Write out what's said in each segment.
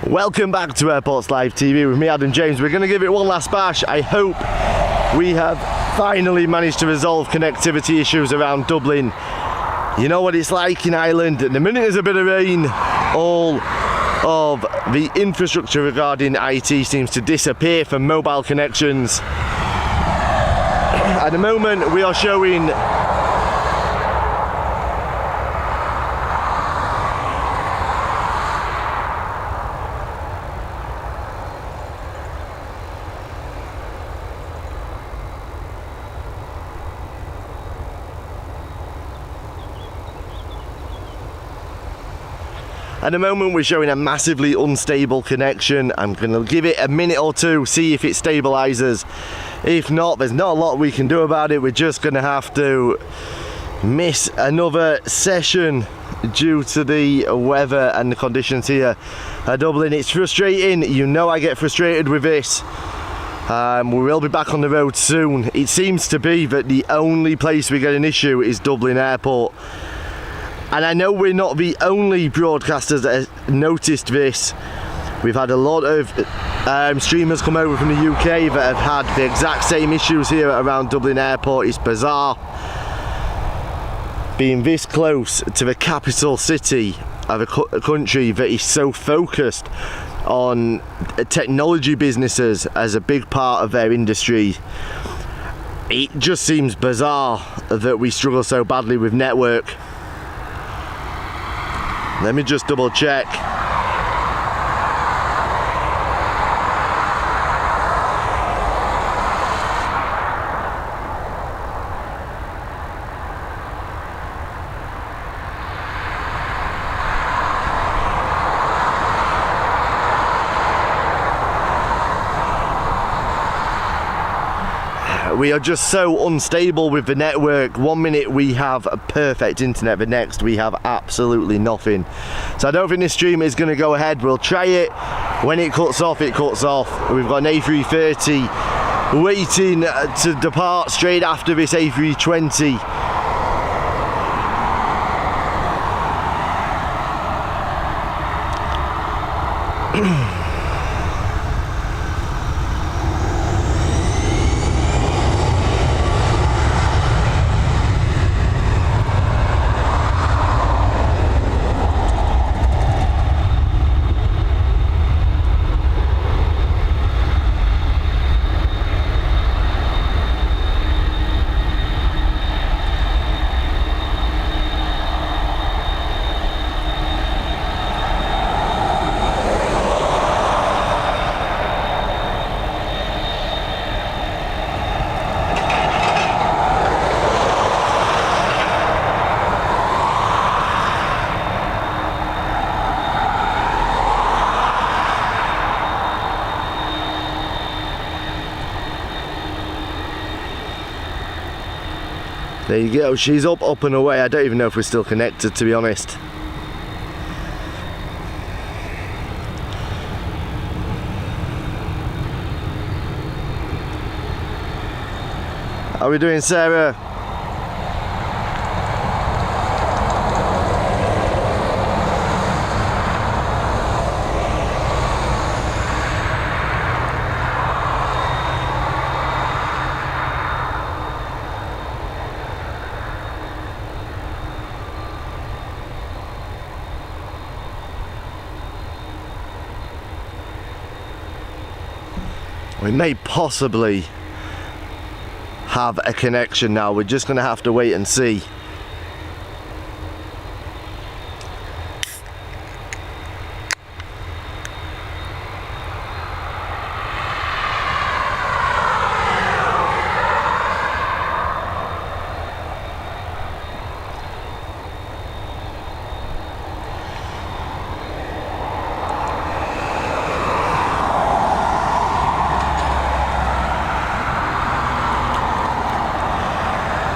Welcome back to Airports Live TV with me, Adam James. We're going to give it one last bash. I hope we have finally managed to resolve connectivity issues around Dublin. You know what it's like in Ireland. The minute there's a bit of rain, all of the infrastructure regarding IT seems to disappear from mobile connections. At the moment we are showing a massively unstable connection. I'm going to give it a minute or two, see if it stabilizes. If not, there's not a lot we can do about it. We're just going to have to miss another session due to the weather and the conditions here at Dublin. It's frustrating. You know I get frustrated with this. We will be back on the road soon. It seems to be that the only place we get an issue is Dublin Airport. And I know we're not the only broadcasters that have noticed this. We've had a lot of streamers come over from the UK that have had the exact same issues here around Dublin Airport. It's bizarre being this close to the capital city of a country that is so focused on technology businesses as a big part of their industry. It just seems bizarre that we struggle so badly with network. Let me just double check. We are just so unstable with the network. One minute we have a perfect internet, the next we have absolutely nothing. So I don't think this stream is going to go ahead. We'll try it. When it cuts off, it cuts off. We've got an A330 waiting to depart straight after this A320. There you go, she's up and away. I don't even know if we're still connected, to be honest. How are we doing, Sarah? We may possibly have a connection now. We're just going to have to wait and see.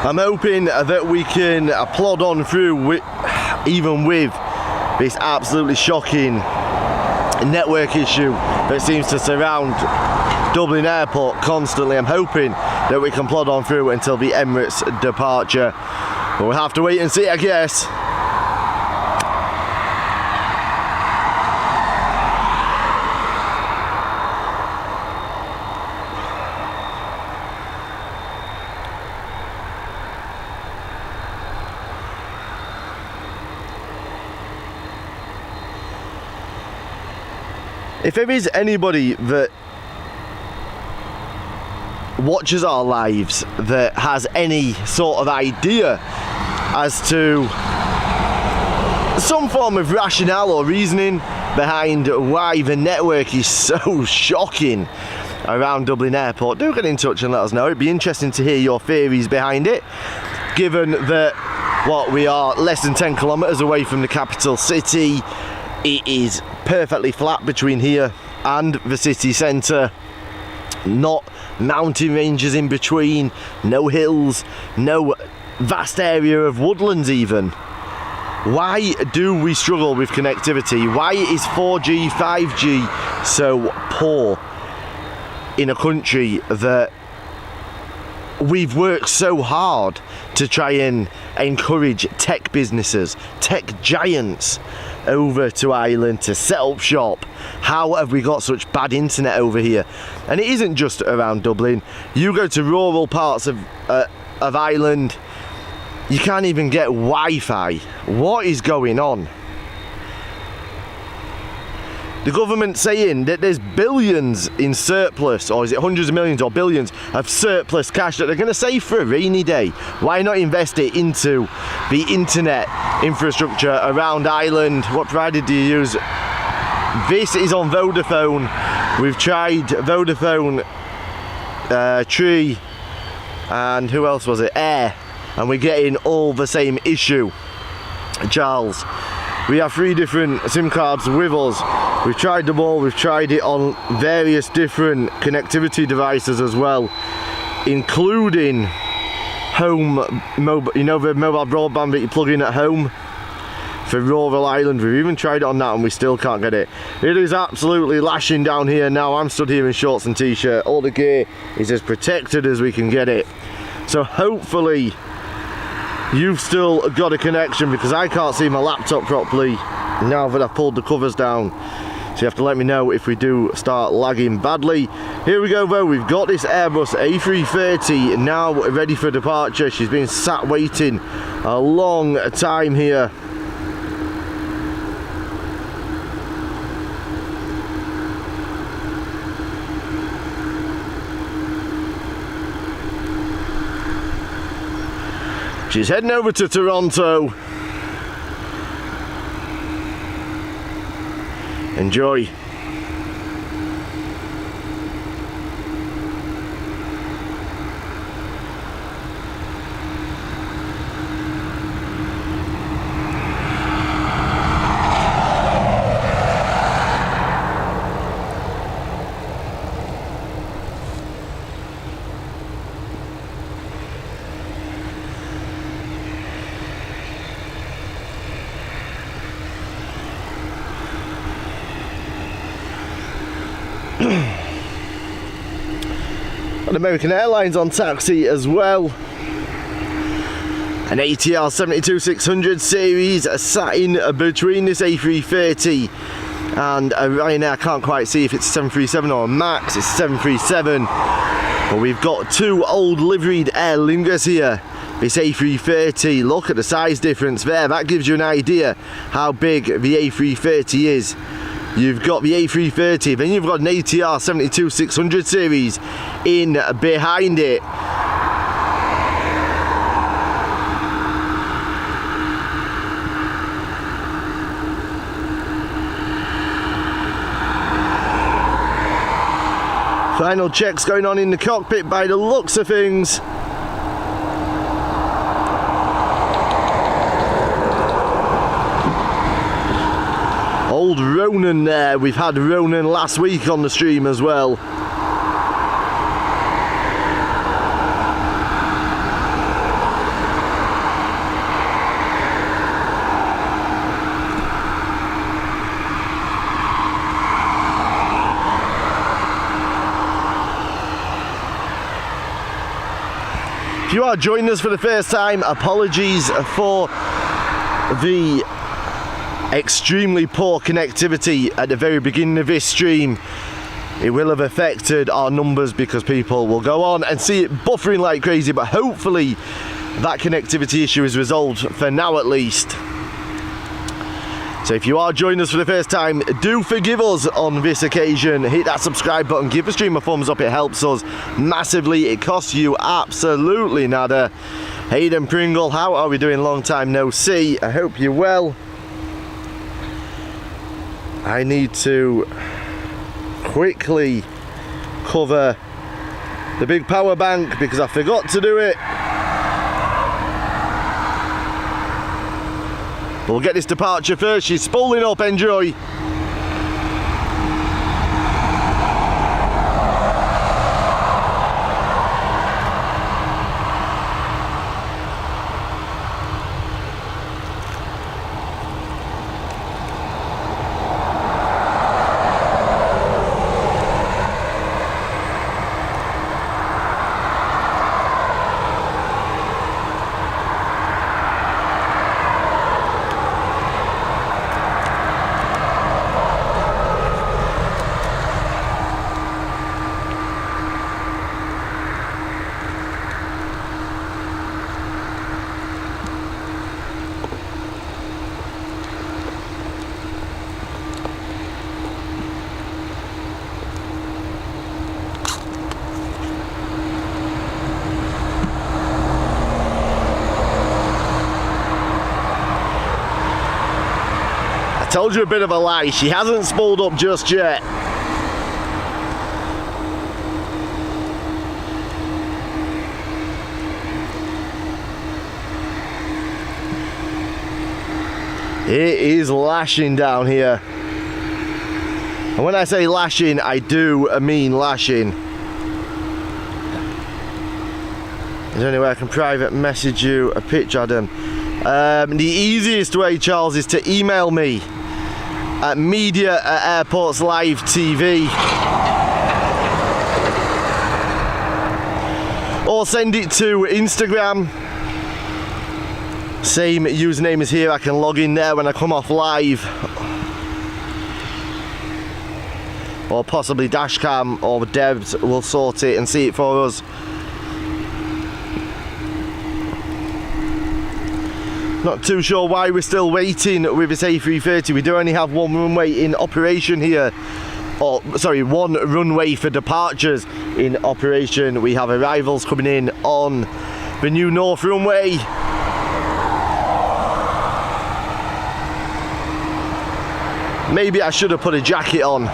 I'm hoping that we can plod on through even with this absolutely shocking network issue that seems to surround Dublin Airport constantly. I'm hoping that we can plod on through until the Emirates departure. But we'll have to wait and see, I guess. If there is anybody that watches our lives that has any sort of idea as to some form of rationale or reasoning behind why the network is so shocking around Dublin Airport, do get in touch and let us know. It'd be interesting to hear your theories behind it, given that we are less than 10 kilometres away from the capital city. It is perfectly flat between here and the city centre, not mountain ranges in between, no hills, no vast area of woodlands even. Why do we struggle with connectivity? Why is 4G, 5G so poor in a country that we've worked so hard to try and encourage tech businesses, tech giants over to Ireland to set up shop? How have we got such bad internet over here? And it isn't just around Dublin. You go to rural parts of Ireland, you can't even get Wi-Fi. What is going on? The government saying that there's billions in surplus, or is it hundreds of millions or billions of surplus cash that they're going to save for a rainy day. Why not invest it into the internet infrastructure around Ireland? What provider do you use? This is on Vodafone. We've tried Vodafone, Tree, and who else was it? Air, and we're getting all the same issue. Charles, we have 3 different SIM cards with us. We've tried them all. We've tried it on various different connectivity devices as well, including home mobile, you know, the mobile broadband that you plug in at home for rural Ireland. We've even tried it on that and we still can't get it. It is absolutely lashing down here now. I'm stood here in shorts and t-shirt. All the gear is as protected as we can get it. So hopefully you've still got a connection, because I can't see my laptop properly now that I've pulled the covers down. So you have to let me know if we do start lagging badly. Here we go though, we've got this Airbus A330 now ready for departure. She's been sat waiting a long time here. She's heading over to Toronto. Enjoy. And American Airlines on taxi as well. An ATR 72-600 series sat in between this A330 and a Ryanair. I can't quite see if it's a 737 or a MAX. It's 737. But we've got 2 old liveried Aer Lingus here. This A330, look at the size difference there. That gives you an idea how big the A330 is. You've got the A330, then you've got an ATR 72-600 series in behind it. Final checks going on in the cockpit by the looks of things. Old Ronan there. We've had Ronan last week on the stream as well. If you are joining us for the first time, apologies for the extremely poor connectivity at the very beginning of this stream. It will have affected our numbers because people will go on and see it buffering like crazy, but hopefully that connectivity issue is resolved for now at least. So if you are joining us for the first time, do forgive us on this occasion. Hit that subscribe button, give the stream a thumbs up, it helps us massively. It costs you absolutely nada. Hayden Pringle, how are we doing? Long time no see. I hope you're well. I need to quickly cover the big power bank because I forgot to do it. We'll get this departure first. She's spooling up, enjoy. I told you a bit of a lie, she hasn't spooled up just yet. It is lashing down here. And when I say lashing, I do mean lashing. Is there any way I can private message you a picture, Adam? The easiest way, Charles, is to email me at media@airports live TV, or send it to Instagram. Same username as here. I can log in there when I come off live, or possibly Dashcam or Devs will sort it and see it for us. Not too sure why we're still waiting with this A330. We do only have one runway in operation here. Or, sorry, one runway for departures in operation. We have arrivals coming in on the new North runway. Maybe I should have put a jacket on.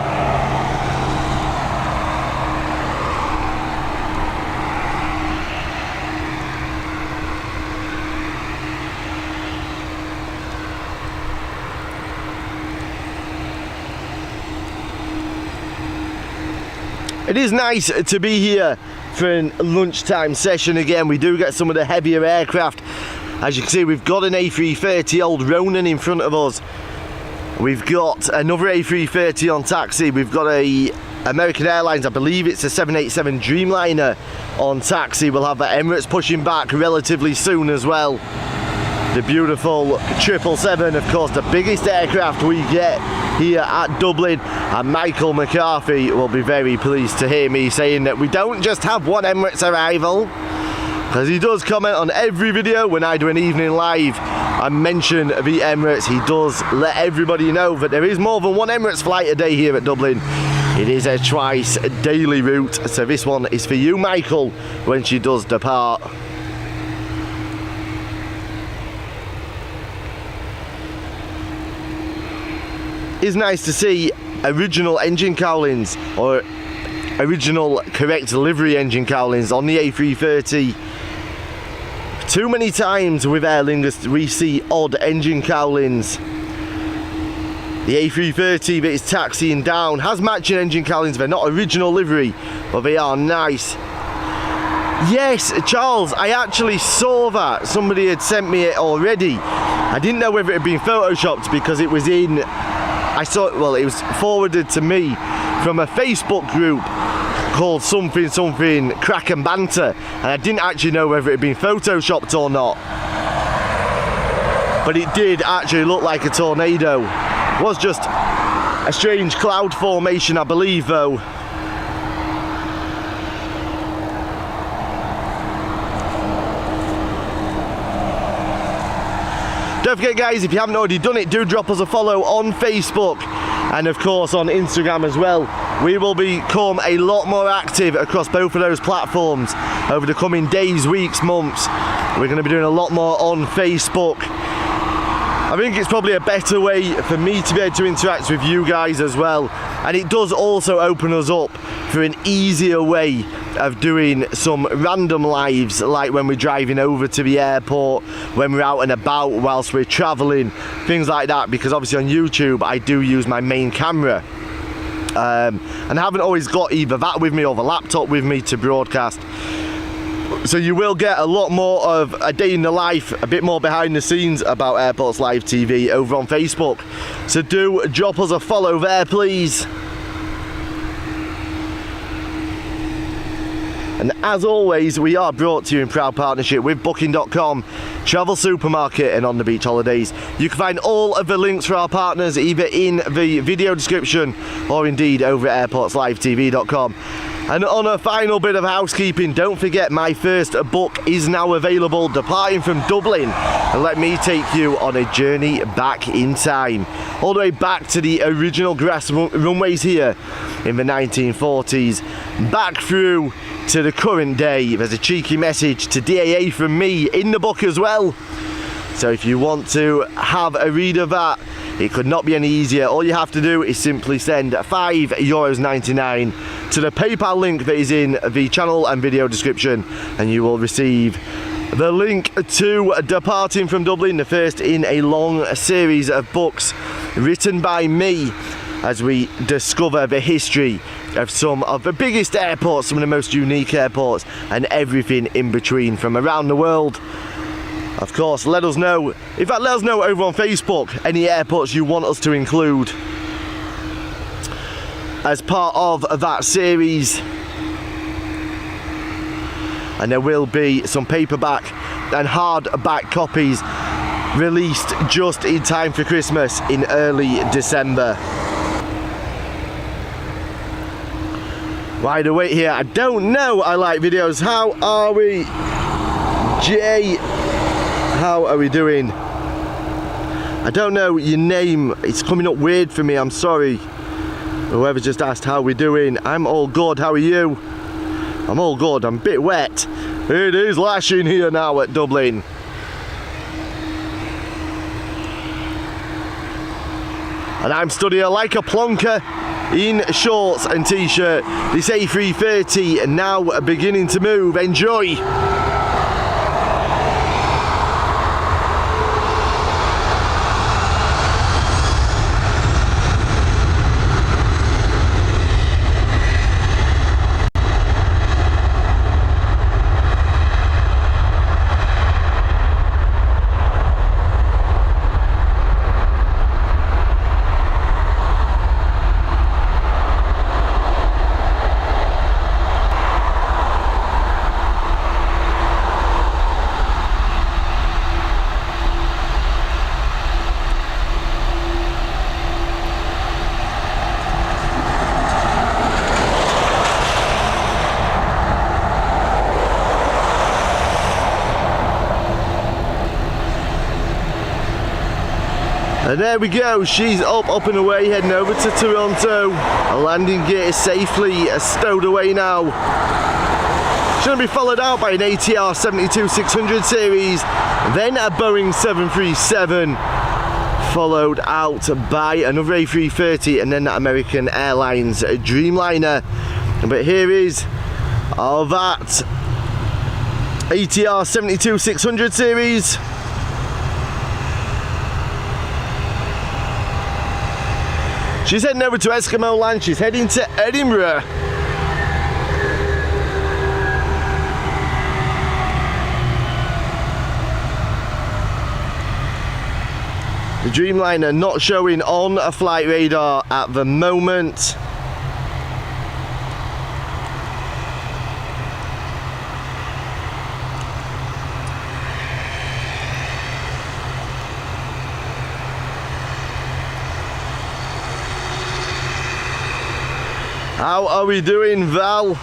It is nice to be here for a lunchtime session again. We do get some of the heavier aircraft. As you can see, we've got an A330 old Ronin in front of us. We've got another A330 on taxi. We've got a American Airlines, I believe it's a 787 Dreamliner on taxi. We'll have the Emirates pushing back relatively soon as well. The beautiful 777, of course, the biggest aircraft we get here at Dublin, and Michael McCarthy will be very pleased to hear me saying that we don't just have one Emirates arrival, because he does comment on every video when I do an evening live and mention the Emirates. He does let everybody know that there is more than one Emirates flight a day here at Dublin. It is a twice daily route, so this one is for you, Michael, when she does depart. It's nice to see original engine cowlings, or original correct livery engine cowlings on the A330. Too many times with Aer Lingus we see odd engine cowlings. The A330 that is taxiing down has matching engine cowlings. They're not original livery, but they are nice. Yes, Charles, I actually saw that. Somebody had sent me it already. I didn't know whether it had been photoshopped because it was in... I saw it, well, it was forwarded to me from a Facebook group called something Crack and Banter, and I didn't actually know whether it had been photoshopped or not. But it did actually look like a tornado. It was just a strange cloud formation, I believe, though. don't forget, guys, if you haven't already done it, do drop us a follow on Facebook and of course on Instagram as well. We will become a lot more active across both of those platforms over the coming days, weeks, months. We're going to be doing a lot more on Facebook. I think it's probably a better way for me to be able to interact with you guys as well, and it does also open us up for an easier way of doing some random lives, like when we're driving over to the airport, when we're out and about whilst we're traveling, things like that, because obviously on YouTube I do use my main camera, and I haven't always got either that with me or the laptop with me to broadcast. So you will get a lot more of a day in the life, a bit more behind the scenes about Airports Live TV over on Facebook. So do drop us a follow there, please. And as always, we are brought to you in proud partnership with Booking.com, Travel Supermarket and On the Beach Holidays. You can find all of the links for our partners either in the video description or indeed over at airportslivetv.com. And on a final bit of housekeeping, don't forget my first book is now available, Departing from Dublin. And let me take you on a journey back in time, all the way back to the original grass runways here in the 1940s, back through to the current day. There's a cheeky message to DAA from me in the book as well. So if you want to have a read of that, it could not be any easier. All you have to do is simply send €5.99 to the PayPal link that is in the channel and video description, and you will receive the link to Departing from Dublin, the first in a long series of books written by me as we discover the history of some of the biggest airports, some of the most unique airports, and everything in between from around the world. Of course, let us know, in fact let us know over on Facebook any airports you want us to include as part of that series. And there will be some paperback and hardback copies released just in time for Christmas in early December. Wide awake here, I don't know, I like videos. How are we? Jay, how are we doing? I don't know your name, it's coming up weird for me, I'm sorry. Whoever just asked how we're doing. I'm all good, how are you? I'm all good, I'm a bit wet. It is lashing here now at Dublin. And I'm stood here like a plonker in shorts and t-shirt. This A330 now beginning to move, enjoy. And there we go, she's up and away, heading over to Toronto. A landing gear is safely stowed away now. She's going to be followed out by an ATR 72-600 series, then a Boeing 737, followed out by another A330, and then that American Airlines Dreamliner. But here is that ATR 72-600 series. She's heading over to Eskimo Land, she's heading to Edinburgh. The Dreamliner not showing on a flight radar at the moment. How are we doing, Val?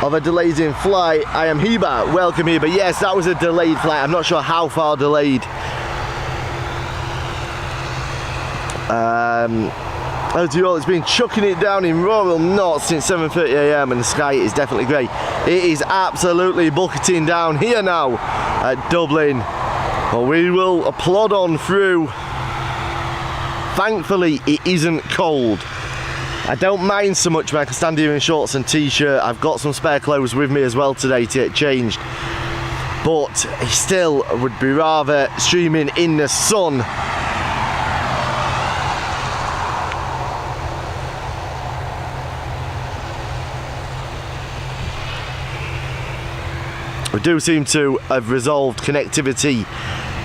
of a delays in flight. I am Heba. Welcome, Heba. Yes, that was a delayed flight. I'm not sure how far delayed. As you all, it's been chucking it down in royal knots since 7:30 AM, and the sky is definitely grey. It is absolutely bucketing down here now at Dublin. Well, we will plod on through. Thankfully, it isn't cold. I don't mind so much when I can stand here in shorts and t-shirt. I've got some spare clothes with me as well today to get changed. But I still would be rather streaming in the sun. We do seem to have resolved connectivity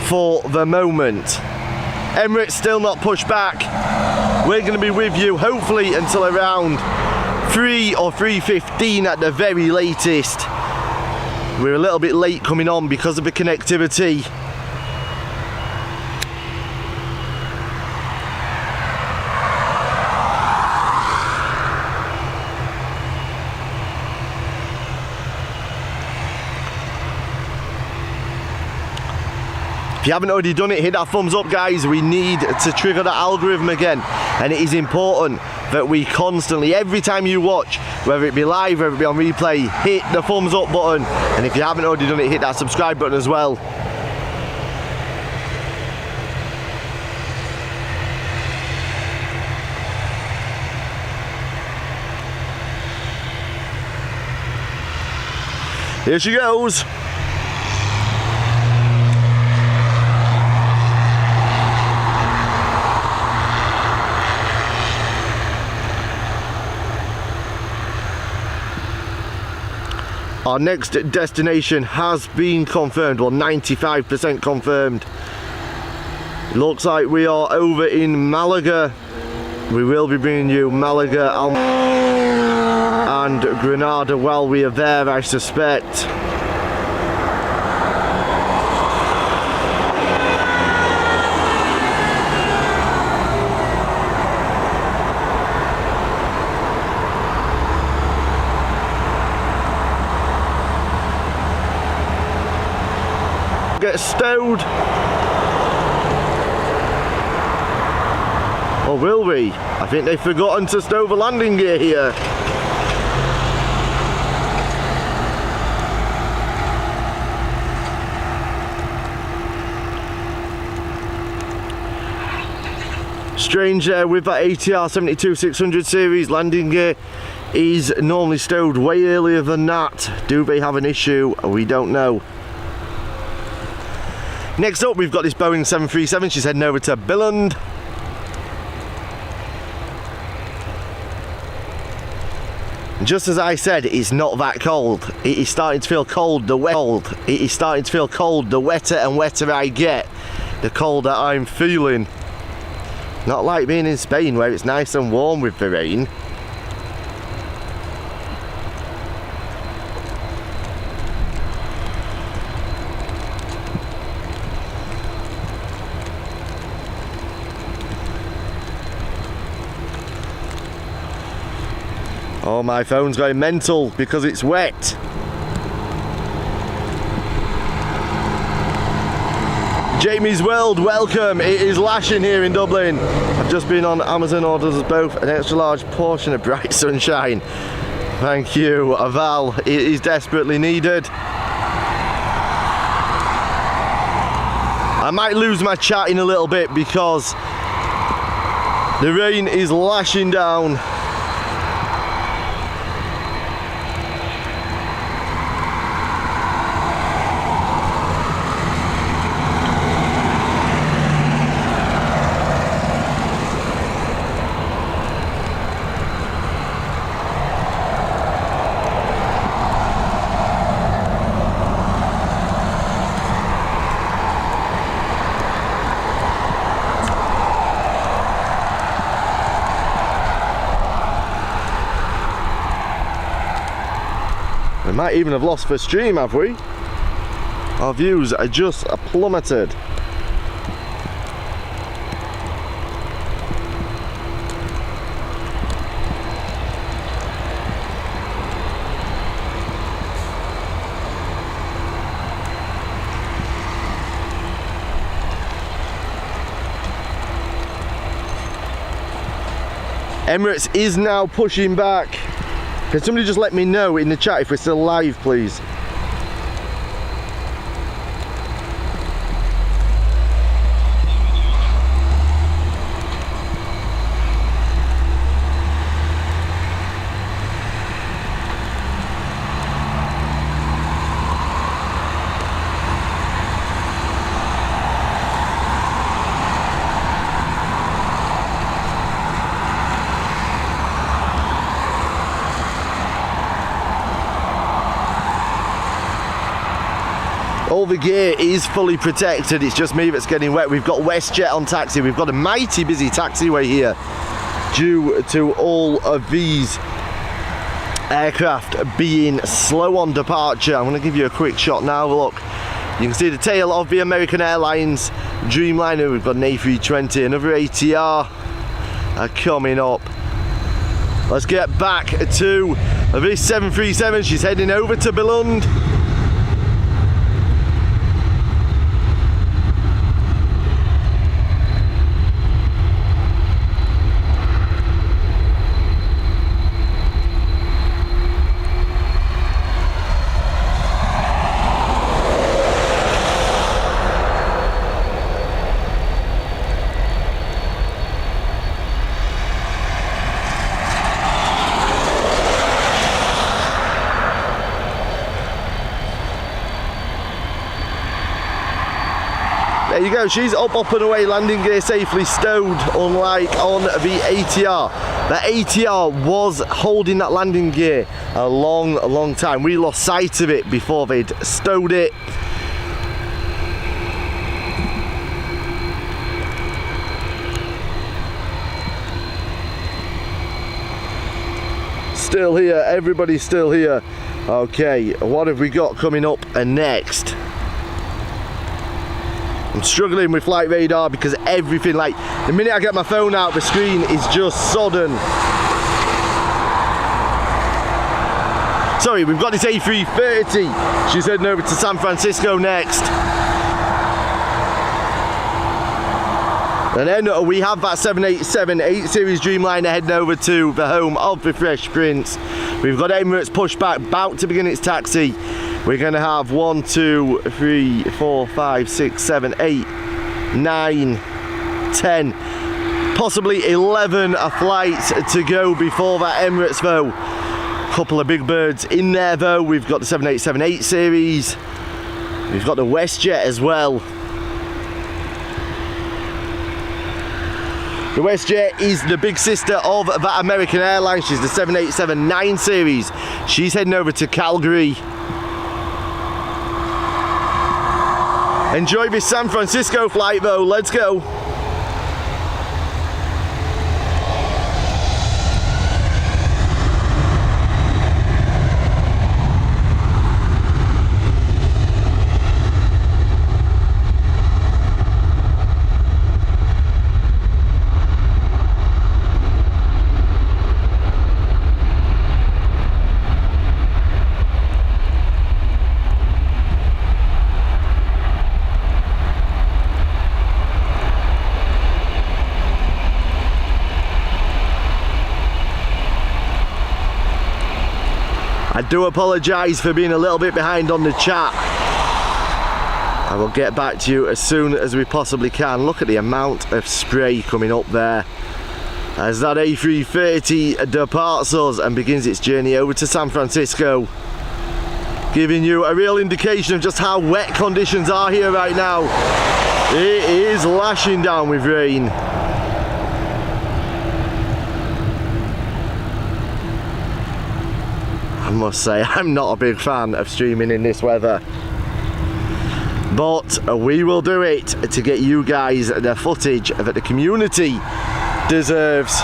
for the moment. Emirates still not pushed back. We're going to be with you hopefully until around 3 or 3:15 at the very latest. We're a little bit late coming on because of the connectivity. If you haven't already done it, hit that thumbs up, guys. We need to trigger the algorithm again, and it is important that we constantly, every time you watch, whether it be live, whether it be on replay, hit the thumbs up button, and if you haven't already done it, hit that subscribe button as well. Here she goes. Our next destination has been confirmed, well 95% confirmed. It looks like we are over in Malaga. We will be bringing you Malaga and Granada while we are there, I suspect. Get stowed, or will we? I think they've forgotten to stow the landing gear here. Strange there with that ATR 72-600 series, landing gear is normally stowed way earlier than that. Do they have an issue? We don't know. Next up, we've got this Boeing 737. She's heading over to Billund. Just as I said, it's not that cold. It is starting to feel cold. It is starting to feel cold. The wetter and wetter I get, the colder I'm feeling. Not like being in Spain where it's nice and warm with the rain. Oh, my phone's going mental because it's wet. Jamie's World, welcome. It is lashing here in Dublin. I've just been on Amazon, orders us both an extra large portion of bright sunshine. Thank you, Val. It is desperately needed. I might lose my chat in a little bit because the rain is lashing down. We might even have lost the stream, have we? Our views are just plummeted. Emirates is now pushing back. Can somebody just let me know in the chat if we're still live, please? All the gear is fully protected, it's just me that's getting wet. We've got WestJet on taxi, we've got a mighty busy taxiway here due to all of these aircraft being slow on departure. I'm going to give you a quick shot now. Look, you can see the tail of the American Airlines Dreamliner. We've got an A320, another ATR coming up. Let's get back to this 737. She's heading over to Billund. There you go, she's up and away, landing gear safely stowed, unlike on the ATR. The ATR was holding that landing gear a long time. We lost sight of it before they'd stowed it. Still here, everybody's still here. Okay, what have we got coming up next? I'm struggling with flight radar because everything, like the minute I get my phone out, the screen is just sodden. Sorry, we've got this A330. She's heading over to San Francisco next. And then we have that 787 8 Series Dreamliner heading over to the home of the Fresh Prince. We've got Emirates pushed back, about to begin its taxi. We're going to have 1, 2, 3, 4, 5, 6, 7, 8, 9, 10, possibly 11 flights to go before that Emirates though. Couple of big birds in there though. We've got the 787 8 Series. We've got the WestJet as well. The WestJet is the big sister of that American Airlines. She's the 787 9 Series. She's heading over to Calgary. Enjoy this San Francisco flight though, let's go. I do apologise for being a little bit behind on the chat. I will get back to you as soon as we possibly can. Look at the amount of spray coming up there as that A330 departs us and begins its journey over to San Francisco, giving you a real indication of just how wet conditions are here right now. It is lashing down with rain. I must say, I'm not a big fan of streaming in this weather, but we will do it to get you guys the footage that the community deserves.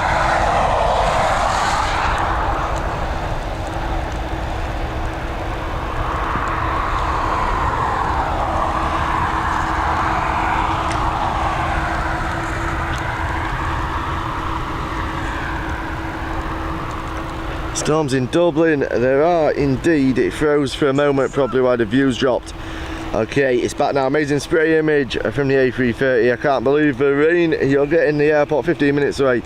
Storms in Dublin, there are indeed. It froze for a moment, probably why the views dropped. Okay, it's back now. Amazing spray image from the A330. I can't believe the rain you're getting the airport 15 minutes away.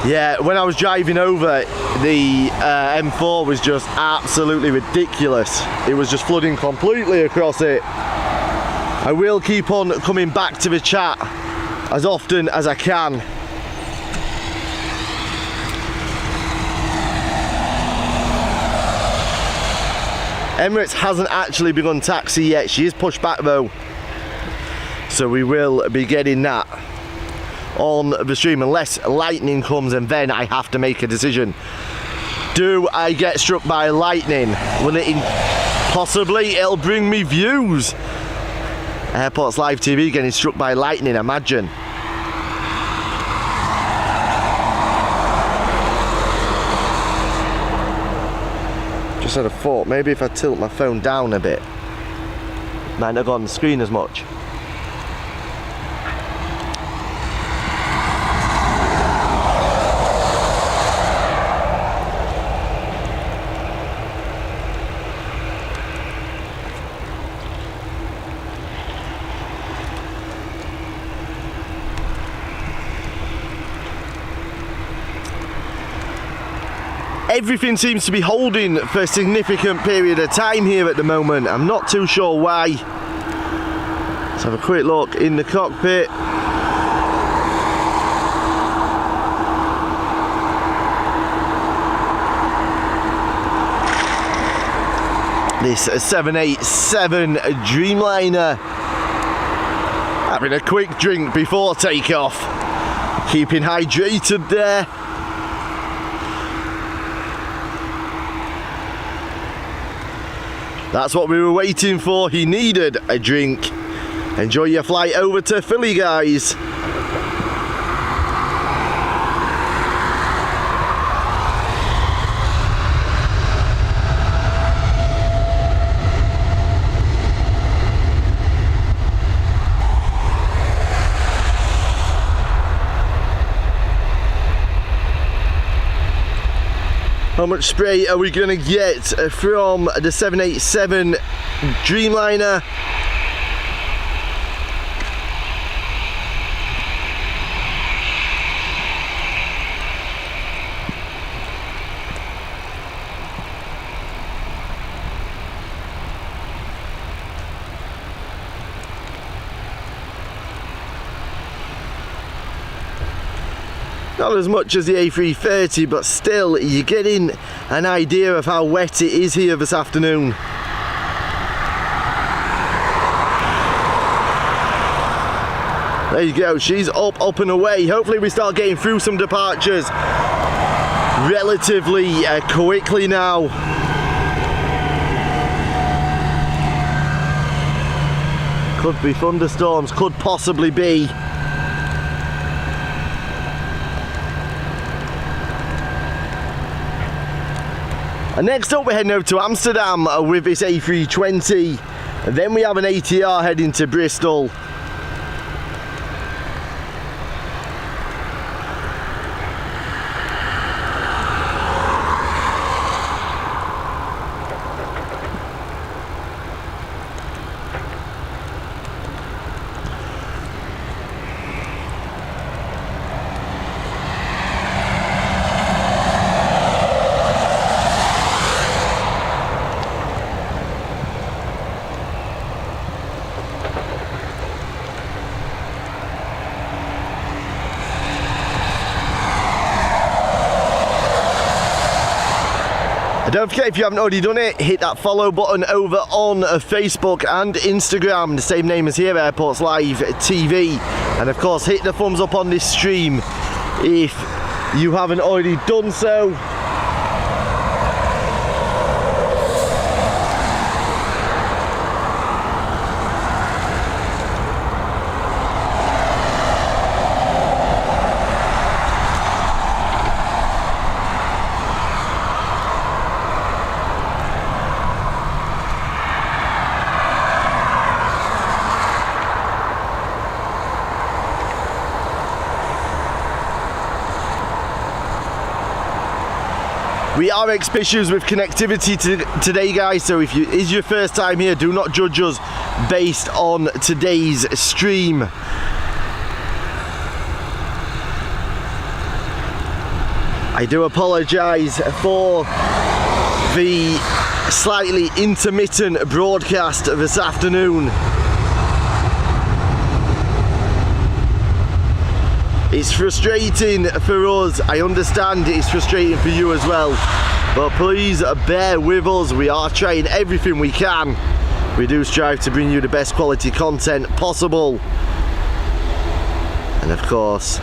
Yeah, when I was driving over, the M4 was just absolutely ridiculous. It was just flooding completely across it. I will keep on coming back to the chat as often as I can. Emirates hasn't actually begun taxi yet. She is pushed back though, so we will be getting that on the stream unless lightning comes, and then I have to make a decision. Do I get struck by lightning? Will it possibly? It'll bring me views. Airports Live TV getting struck by lightning, imagine. Just had a thought, maybe if I tilt my phone down a bit, might not go on the screen as much. Everything seems to be holding for a significant period of time here at the moment. I'm not too sure why. Let's have a quick look in the cockpit. This 787 Dreamliner. Having a quick drink before takeoff. Keeping hydrated there. That's what we were waiting for. He needed a drink. Enjoy your flight over to Philly, guys. How much spray are we going to get from the 787 Dreamliner? Not as much as the A330, but still you're getting an idea of how wet it is here this afternoon. There you go, she's up and away. Hopefully we start getting through some departures relatively quickly now. Could be thunderstorms, could possibly be. And next up we're heading over to Amsterdam with this A320, and then we have an ATR heading to Bristol. Don't forget, if you haven't already done it, hit that follow button over on Facebook and Instagram, the same name as here, Airports Live TV. And of course, hit the thumbs up on this stream if you haven't already done so. We are expeditious with connectivity today, guys, so if it is your first time here, do not judge us based on today's stream. I do apologise for the slightly intermittent broadcast this afternoon. It's frustrating for us. I understand it's frustrating for you as well, but please bear with us. We are trying everything we can. We do strive to bring you the best quality content possible, and of course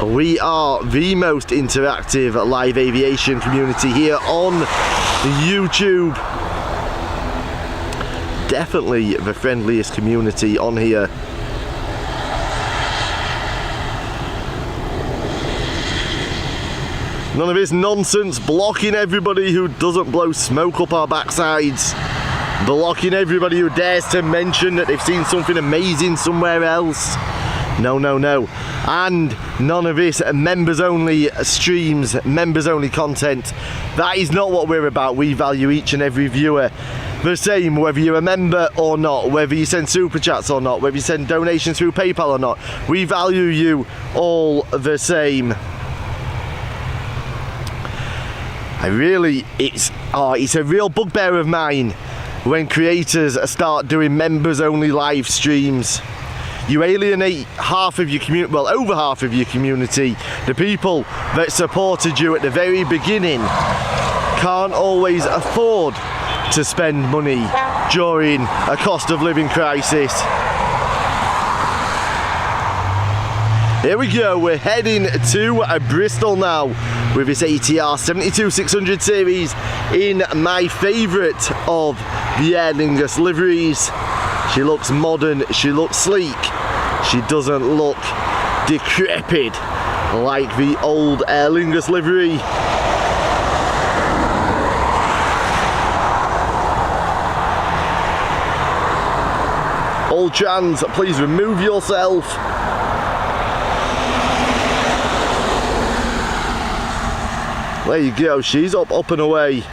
we are the most interactive live aviation community here on YouTube. Definitely the friendliest community on here. None of this nonsense blocking everybody who doesn't blow smoke up our backsides. Blocking everybody who dares to mention that they've seen something amazing somewhere else. No, no, no. And none of this members only streams, members only content. That is not what we're about. We value each and every viewer the same, whether you're a member or not, whether you send super chats or not, whether you send donations through PayPal or not. We value you all the same. It's a real bugbear of mine when creators start doing members only live streams. You alienate half of your community, well, over half of your community. The people that supported you at the very beginning can't always afford to spend money during a cost of living crisis. Here we go, we're heading to Bristol now with this ATR 72-600 series in my favourite of the Aer Lingus liveries. She looks modern, she looks sleek, she doesn't look decrepit like the old Aer Lingus livery. All trans, please remove yourself. There you go, she's up and away.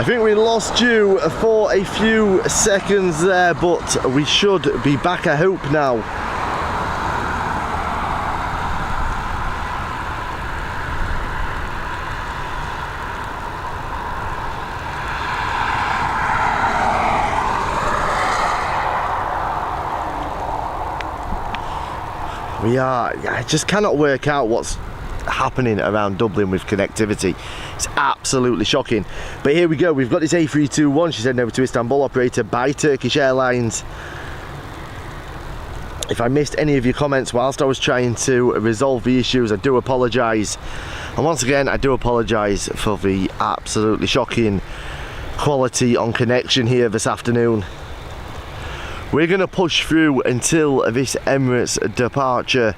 I think we lost you for a few seconds there, but we should be back, I hope, now. I just cannot work out what's happening around Dublin with connectivity. It's absolutely shocking. But here we go, we've got this A321. She's heading over to Istanbul, operated by Turkish Airlines. If I missed any of your comments whilst I was trying to resolve the issues, I do apologise. And once again, I do apologise for the absolutely shocking quality on connection here this afternoon. We're going to push through until this Emirates departure,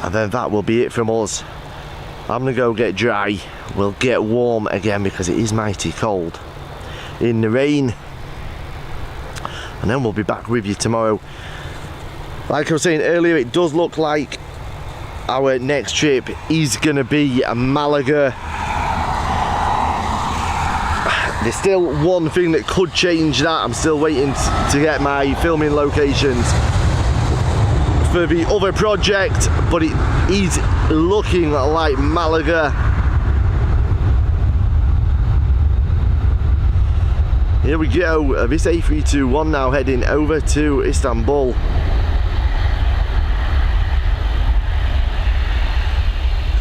and then that will be it from us. I'm going to go get dry. We'll get warm again because it is mighty cold in the rain, and then we'll be back with you tomorrow. Like I was saying earlier, it does look like our next trip is going to be Malaga. There's still one thing that could change that. I'm still waiting to get my filming locations for the other project, but it is looking like Malaga. Here we go, this A321 now heading over to Istanbul.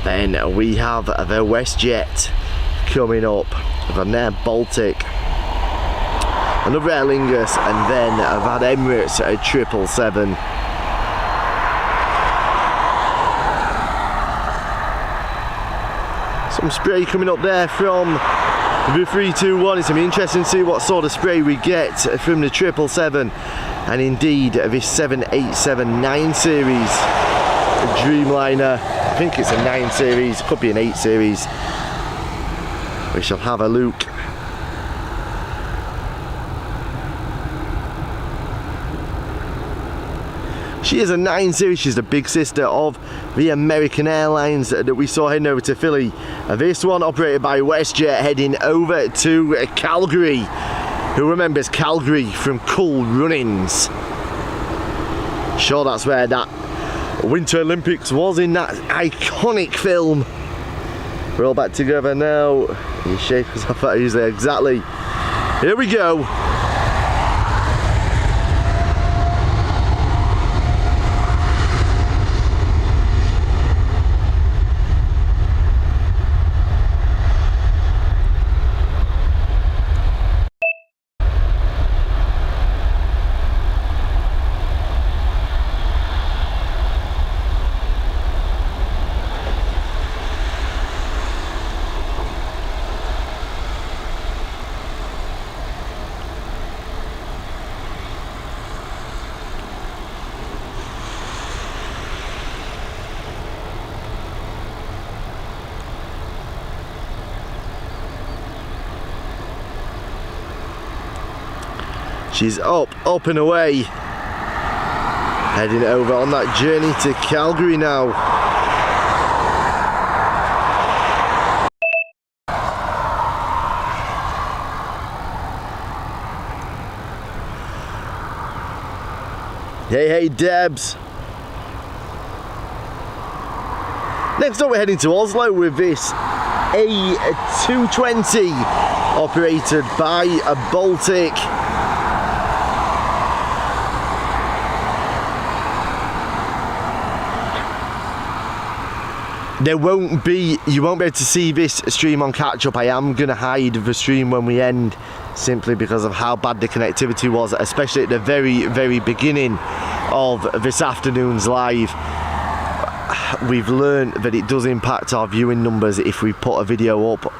Then we have the WestJet coming up. We've got Air Baltic, another Aer Lingus, and then I've had Emirates at 777. Some spray coming up there from the 321. It's going to be interesting to see what sort of spray we get from the 777, and indeed this 787-9 series Dreamliner. I think it's a 9 series, could be an 8 series. We shall have a look. She is a 9 series, she's the big sister of the American Airlines that we saw heading over to Philly. This one operated by WestJet heading over to Calgary. Who remembers Calgary from Cool Runnings? Sure, that's where that Winter Olympics was in that iconic film. We're all back together now. You shake us off that easily, exactly. Here we go. She's up and away, heading over on that journey to Calgary now. Hey Debs. Next up we're heading to Oslo with this A220 operated by a Baltic. You won't be able to see this stream on catch up. I am going to hide the stream when we end, simply because of how bad the connectivity was, especially at the very beginning of this afternoon's live. We've learned that it does impact our viewing numbers if we put a video up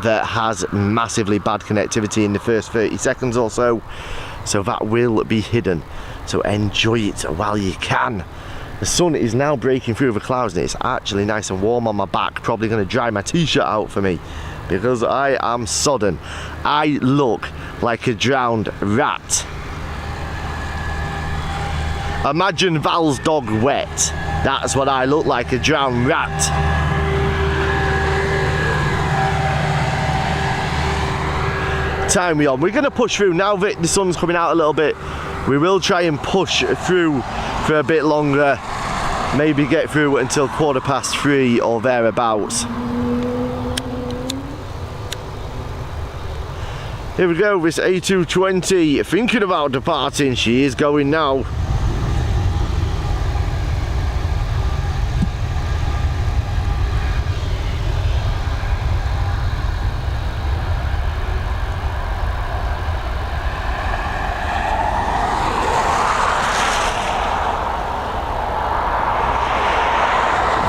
that has massively bad connectivity in the first 30 seconds or so. So that will be hidden. So enjoy it while you can. The sun is now breaking through the clouds and it's actually nice and warm on my back. Probably going to dry my t-shirt out for me because I am sodden. I look like a drowned rat. Imagine Val's dog wet. That's what I look like, a drowned rat. time we're on. We're going to push through now that the sun's coming out a little bit. We will try and push through for a bit longer, maybe get through until 3:15 or thereabouts. Here we go, this A220 thinking about departing. She is going now.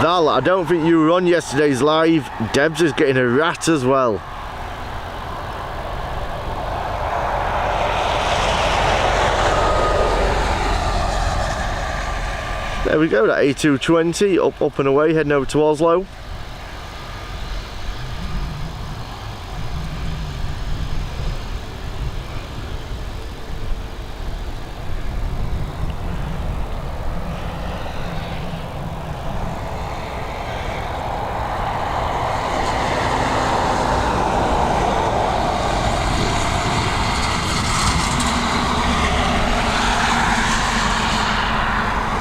Val, I don't think you were on yesterday's live. Debs is getting a rat as well. There we go, that A220 up and away, heading over to Oslo.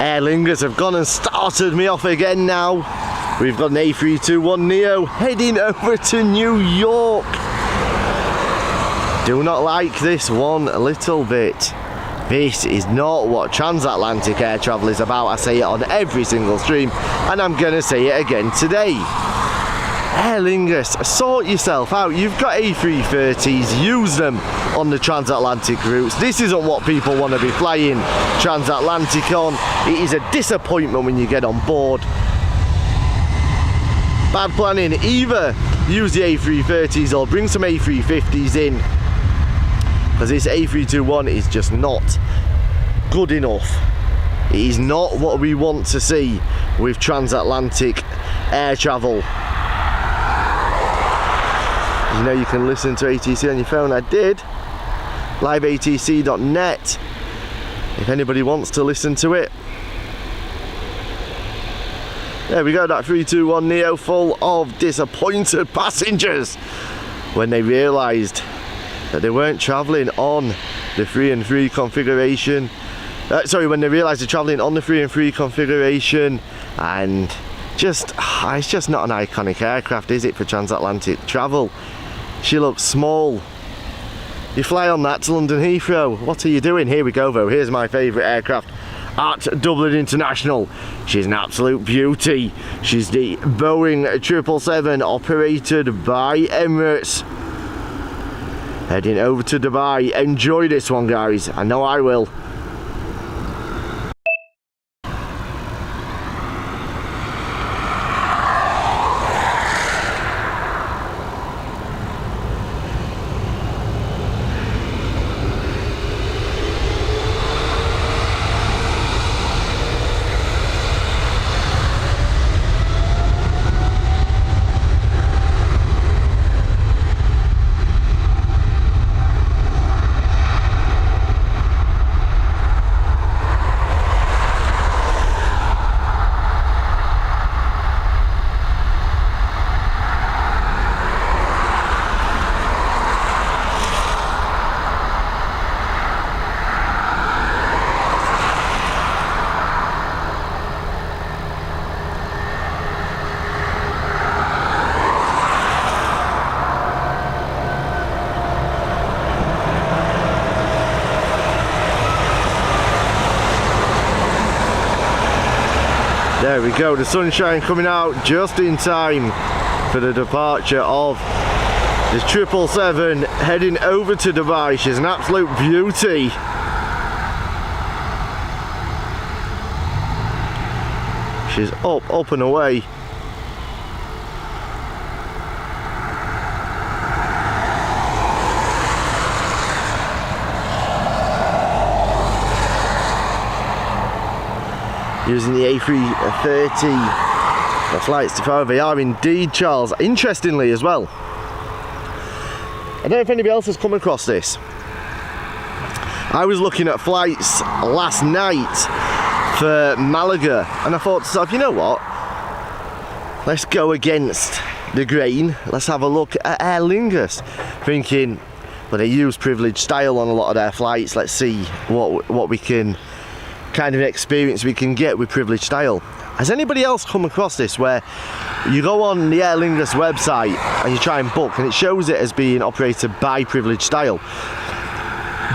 Aer Lingus have gone and started me off again now. We've got an A321neo heading over to New York. Do not like this one a little bit. This is not what transatlantic air travel is about. I say it on every single stream, and I'm going to say it again today. Aer Lingus, sort yourself out. You've got A330s, use them on the transatlantic routes. This isn't what people want to be flying transatlantic on. It is a disappointment when you get on board. Bad planning. Either use the A330s or bring some A350s in, because this A321 is just not good enough. It is not what we want to see with transatlantic air travel. You know, you can listen to ATC on your phone. I did. liveatc.net if anybody wants to listen to it. There we go, that 321neo full of disappointed passengers when they realised that they weren't travelling on the 3 and 3 configuration. When they realised they're travelling on the 3 and 3 configuration, and just it's just not an iconic aircraft, is it, for transatlantic travel? She looks small. You fly on that to London Heathrow. What are you doing? Here we go though. Here's my favourite aircraft at Dublin International. She's an absolute beauty. She's the Boeing 777 operated by Emirates. Heading over to Dubai. Enjoy this one, guys. I know I will. There we go, the sunshine coming out just in time for the departure of this 777 heading over to Dubai. She's an absolute beauty. She's up and away. Using the A330 for flights to far. They are indeed, Charles. Interestingly as well, I don't know if anybody else has come across this. I was looking at flights last night for Malaga, and I thought to myself, you know what? Let's go against the grain. Let's have a look at Aer Lingus. Thinking, but they use privileged style on a lot of their flights. Let's see what we can kind of experience we can get with privileged style. Has anybody else come across this, where you go on the Aer Lingus website and you try and book and it shows it as being operated by privileged style,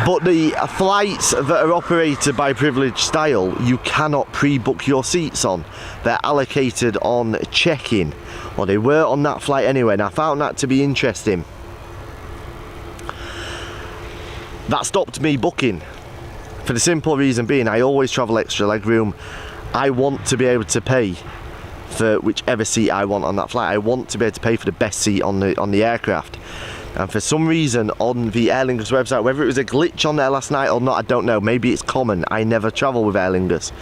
but the flights that are operated by privileged style you cannot pre-book your seats on? They're allocated on check-in, or they were on that flight anyway, and I found that to be interesting. That stopped me booking, for the simple reason being I always travel extra legroom. I want to be able to pay for whichever seat I want on that flight. I want to be able to pay for the best seat on the aircraft. And for some reason on the Aer Lingus website, whether it was a glitch on there last night or not, I don't know. Maybe it's common. I never travel with Aer Lingus,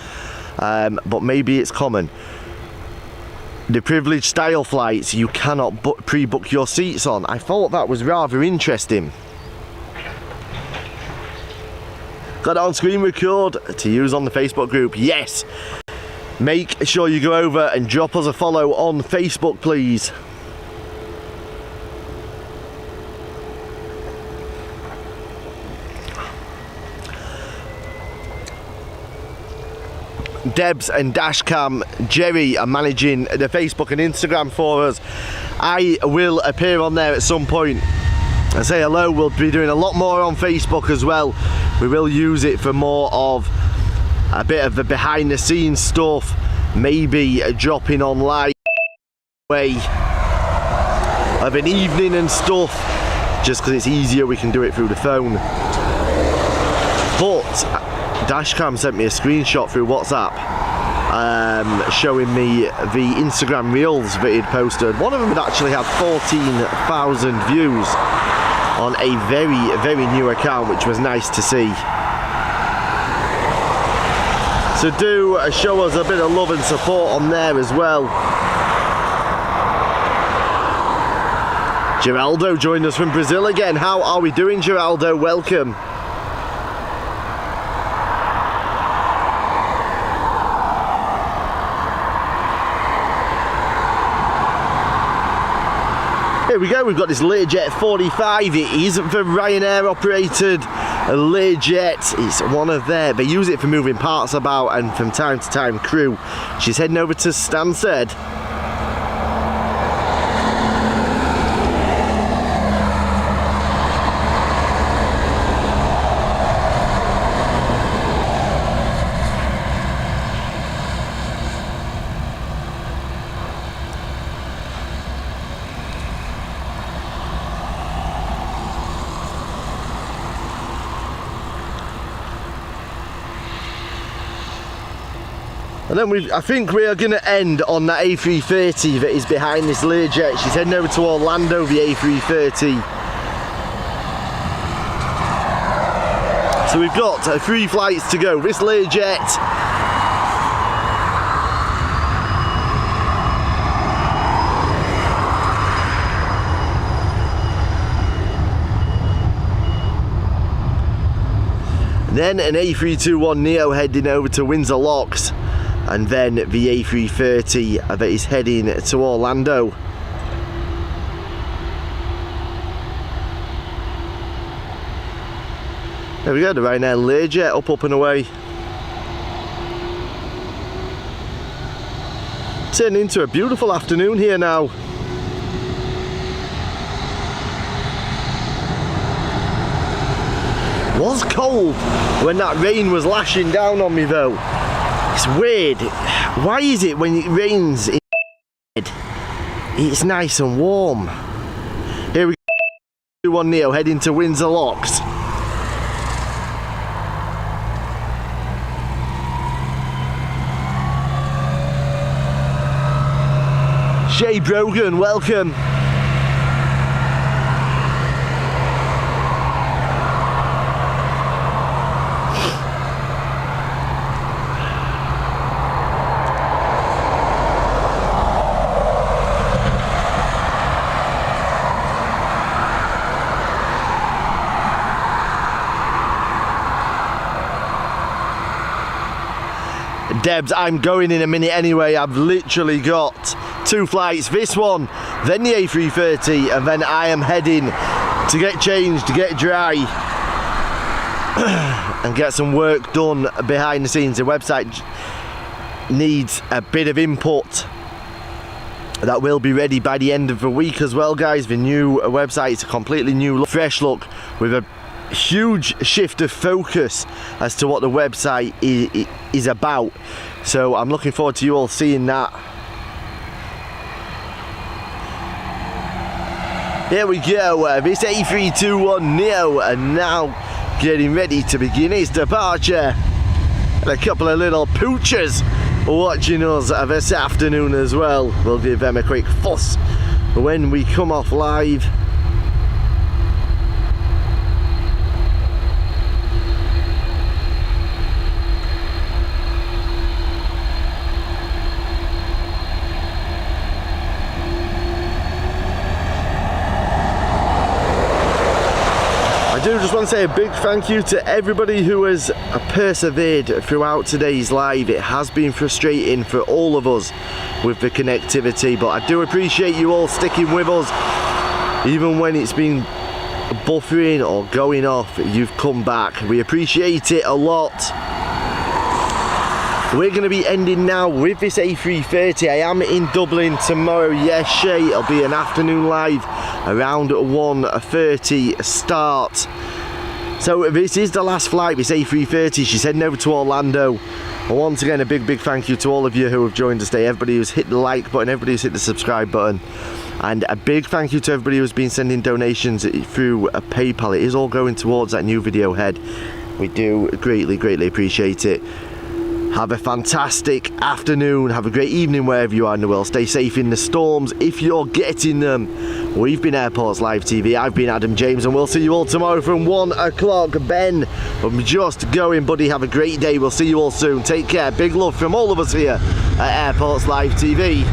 but maybe it's common. The privileged style flights you cannot pre-book your seats on. I thought that was rather interesting. Got it on screen record to use on the Facebook group. Yes, make sure you go over and drop us a follow on Facebook, please. Debs and Dashcam Jerry are managing the Facebook and Instagram for us. I will appear on there at some point and say hello. We'll be doing a lot more on Facebook as well. We will use it for more of a bit of the behind the scenes stuff, maybe dropping on live way of an evening and stuff, just because it's easier, we can do it through the phone. But Dashcam sent me a screenshot through WhatsApp showing me the Instagram reels that he'd posted. One of them had actually had 14,000 views on a very new account, which was nice to see. So do show us a bit of love and support on there as well. Geraldo joined us from Brazil again. How are we doing, Geraldo? Welcome. Here we go, we've got this Learjet 45. It is the Ryanair operated Learjet. It's one of they use it for moving parts about and from time to time crew. She's heading over to Stansted. And then I think we are going to end on that A330 that is behind this Learjet. She's heading over to Orlando, the A330. So we've got 3 flights to go. This Learjet, then an A321neo heading over to Windsor Locks, and then the A330 that is heading to Orlando. There we go, the Ryanair Learjet up and away. Turning into a beautiful afternoon here now. Was cold when that rain was lashing down on me though. It's weird. Why is it when it rains it's nice and warm? Here we go, 21neo heading to Windsor Locks. Shay Brogan, welcome. Debs, I'm going in a minute anyway. I've literally got 2 flights, this one, then the A330, and then I am heading to get changed, to get dry, and get some work done behind the scenes. The website needs a bit of input. That will be ready by the end of the week as well, guys. The new website is a completely new look, fresh look, with a huge shift of focus as to what the website is about. So I'm looking forward to you all seeing that. Here we go, this A321neo and now getting ready to begin its departure. And a couple of little poochers watching us this afternoon as well. We'll give them a quick fuss when we come off live. I do just want to say a big thank you to everybody who has persevered throughout today's live. It has been frustrating for all of us with the connectivity, but I do appreciate you all sticking with us. Even when it's been buffering or going off, you've come back. We appreciate it a lot. We're going to be ending now with this A330. I am in Dublin tomorrow. Yes, Shay, it'll be an afternoon live around 1:30 start. So this is the last flight, this A330. She's heading over to Orlando. And once again, a big thank you to all of you who have joined us today. Everybody who's hit the like button, everybody who's hit the subscribe button. And a big thank you to everybody who's been sending donations through a PayPal. It is all going towards that new video head. We do greatly appreciate it. Have a fantastic afternoon, have a great evening wherever you are in the world. Stay safe in the storms if you're getting them. We've been Airports Live TV, I've been Adam James, and we'll see you all tomorrow from 1 o'clock. Ben, I'm just going, buddy. Have a great day. We'll see you all soon. Take care. Big love from all of us here at Airports Live TV.